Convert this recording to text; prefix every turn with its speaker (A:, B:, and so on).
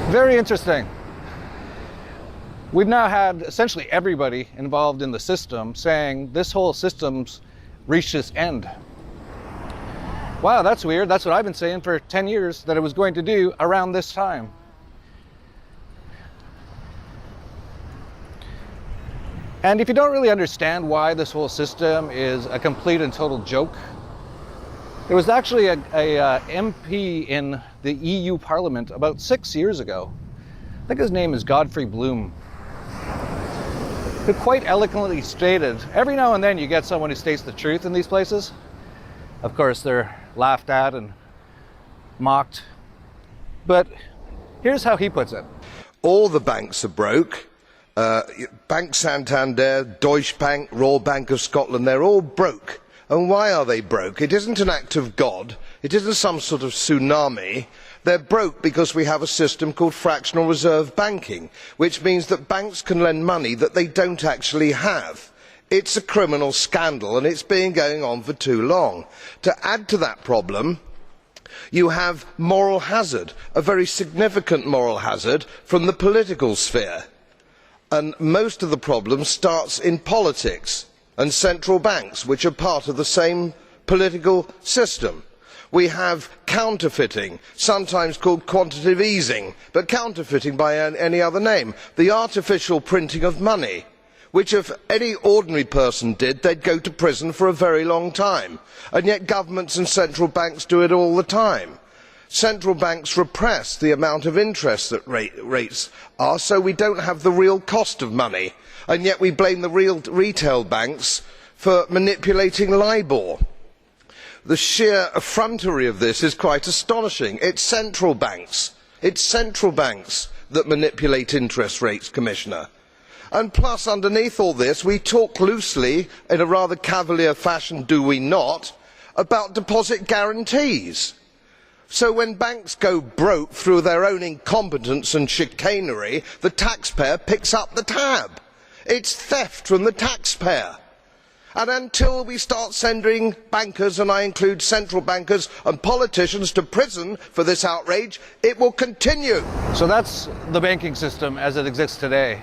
A: Very interesting. We've now had essentially everybody involved in the system saying this whole system's reached its end. Wow, that's weird. That's what I've been saying for 10 years that it was going to do around this time. And if you don't really understand why this whole system is a complete and total joke, there was actually a MP in the EU Parliament about 6 years ago. I think his name is Godfrey Bloom, who quite eloquently stated, every now and then you get someone who states the truth in these places. Of course, they're laughed at and mocked. But here's how he puts it.
B: All the banks are broke. Bank Santander, Deutsche Bank, Royal Bank of Scotland, they're all broke. And why are they broke? It isn't an act of God. It isn't some sort of tsunami. They're broke because we have a system called fractional reserve banking, which means that banks can lend money that they don't actually have. It's a criminal scandal, and it's been going on for too long. To add to that problem, you have moral hazard, a very significant moral hazard from the political sphere. And most of the problem starts in politics and central banks, which are part of the same political system. We have counterfeiting, sometimes called quantitative easing, but counterfeiting by any other name. The artificial printing of money, which if any ordinary person did, they'd go to prison for a very long time. And yet governments and central banks do it all the time. Central banks repress the amount of interest that rates are, so we don't have the real cost of money. And yet we blame the real retail banks for manipulating LIBOR. The sheer effrontery of this is quite astonishing. It's central banks that manipulate interest rates, Commissioner. And plus, underneath all this, we talk loosely, in a rather cavalier fashion, do we not, about deposit guarantees. So when banks go broke through their own incompetence and chicanery, the taxpayer picks up the tab. It's theft from the taxpayer. And until we start sending bankers, and I include central bankers and politicians, to prison for this outrage, it will continue.
A: So that's the banking system as it exists today.